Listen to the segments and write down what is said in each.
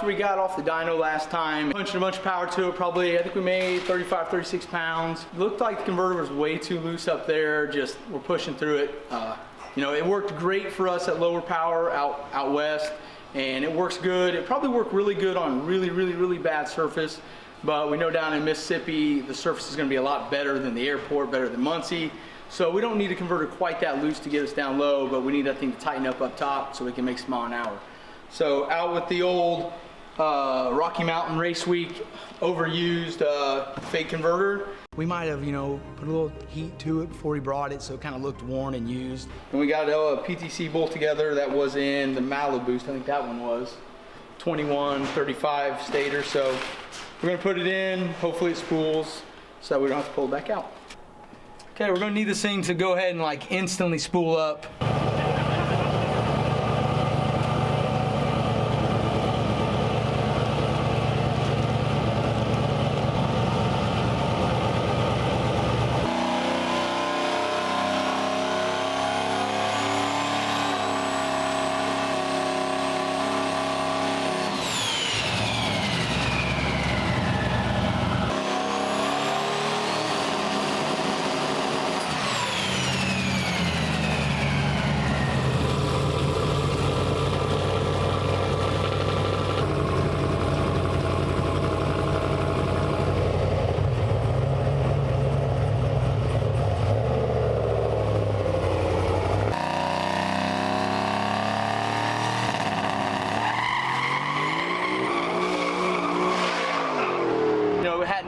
we got off the dyno last time. Punched a bunch of power to it, probably, I think we made 35, 36 pounds. Looked like the converter was way too loose up there, just we're pushing through it. You know, it worked great for us at lower power out west, and it works good. It probably worked really good on really bad surface, but we know down in Mississippi, the surface is gonna be a lot better than the airport, better than Muncie. So we don't need a converter quite that loose to get us down low, but we need that thing to tighten up top so we can make some mile an hour. So out with the old Rocky Mountain Race Week overused fake converter. We might have, you know, put a little heat to it before we brought it, so it kind of looked worn and used. And we got a PTC bolt together that was in the Maliboost, I think that one was 2135 stator. So we're gonna put it in, hopefully it spools so that we don't have to pull it back out. Okay, we're gonna need this thing to go ahead and like instantly spool up.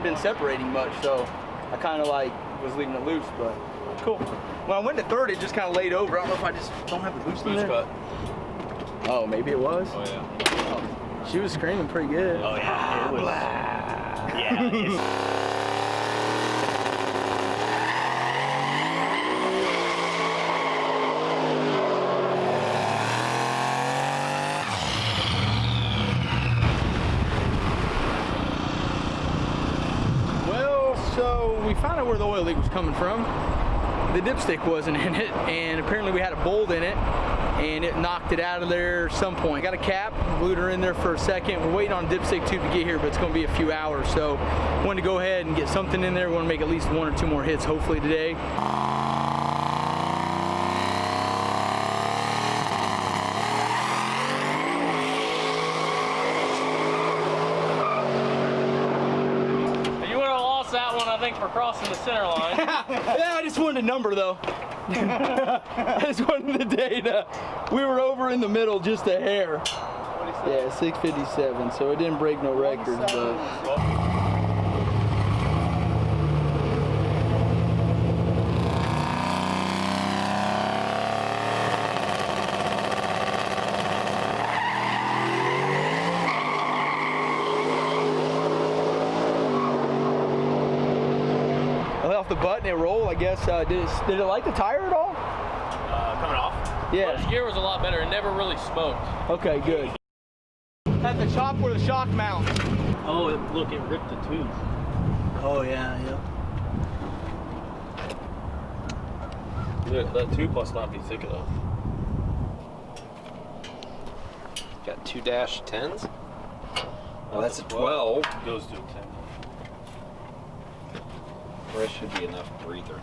Been separating much, so I kind of like was leaving it loose, but cool. When I went to third, it just kind of laid over. I don't know if I just don't have the boost in there. Cut. Oh, maybe it was. Oh yeah. Oh, she was screaming pretty good. Oh yeah. It was. Yeah. So we found out where the oil leak was coming from. The dipstick wasn't in it, and apparently we had a bolt in it, and it knocked it out of there at some point. Got a cap, glued her in there for a second. We're waiting on a dipstick tube to get here, but it's gonna be a few hours. So wanted to go ahead and get something in there. We wanna make at least 1 or 2 more hits, hopefully today. For crossing the center line. Yeah, I just wanted a number though. I just wanted the data. We were over in the middle just a hair. Yeah, 657, so it didn't break no records, but. The button, it rolled, I guess. Did it like the tire at all? Coming off? Yeah. First gear was a lot better. It never really smoked. Okay, good. At the top where the shock mount. Oh, look, it ripped the tube. Oh, yeah. That tube must not be thick enough. Got 2-10s? Oh, that's a 12. Goes to a 10. There should be enough breather.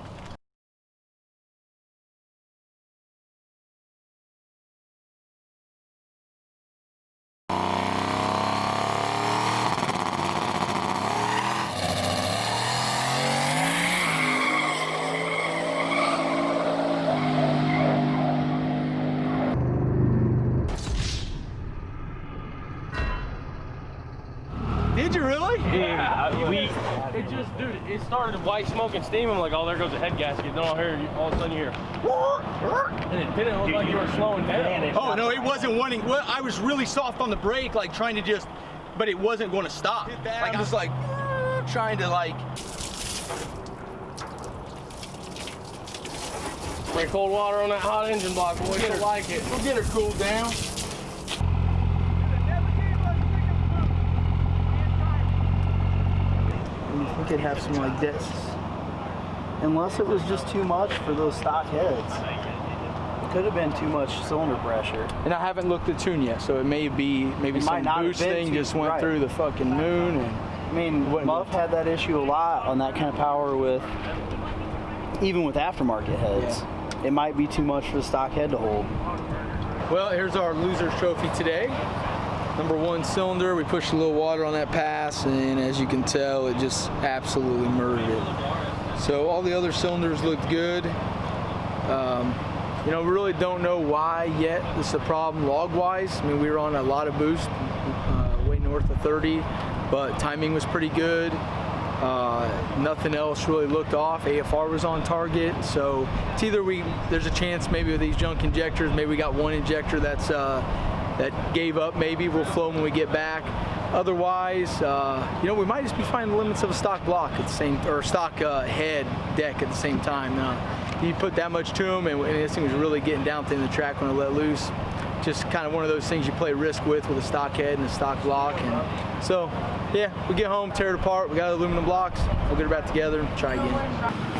Did you really? Yeah, it just, dude, it started white smoke and steam. I'm like, oh, there goes the head gasket. Then all of a sudden you hear, and it didn't look like you were slowing down. Oh no, it wasn't wanting. Well, I was really soft on the brake, like trying to just, but it wasn't going to stop. Like I was like trying to like. Spray cold water on that hot engine block, boy. You'll like it. We'll get her cooled down. We could have some like this, unless it was just too much for those stock heads. Could have been too much cylinder pressure. And I haven't looked at tune yet, so it may be maybe It some might not have boost been thing tune, just went right. through the fucking moon. And I mean, Muff had that issue a lot on that kind of power with, even with aftermarket heads. It might be too much for the stock head to hold. well, here's our loser's trophy today. Number 1 cylinder. We pushed a little water on that pass, and as you can tell, it just absolutely murdered it. So all the other cylinders looked good. You know, we really don't know why yet this is a problem log-wise. I mean, we were on a lot of boost, way north of 30, but timing was pretty good. Nothing else really looked off. AFR was on target, so it's either there's a chance maybe with these junk injectors, maybe we got one injector that gave up. Maybe we'll flow when we get back. Otherwise, you know, we might just be finding the limits of a stock block at the same, or stock head deck at the same time. You put that much to them, and this thing was really getting down thin the track when it let loose. Just kind of one of those things you play risk with a stock head and a stock block. And so, yeah, we get home, tear it apart. We got aluminum blocks. We'll get it back together and try again.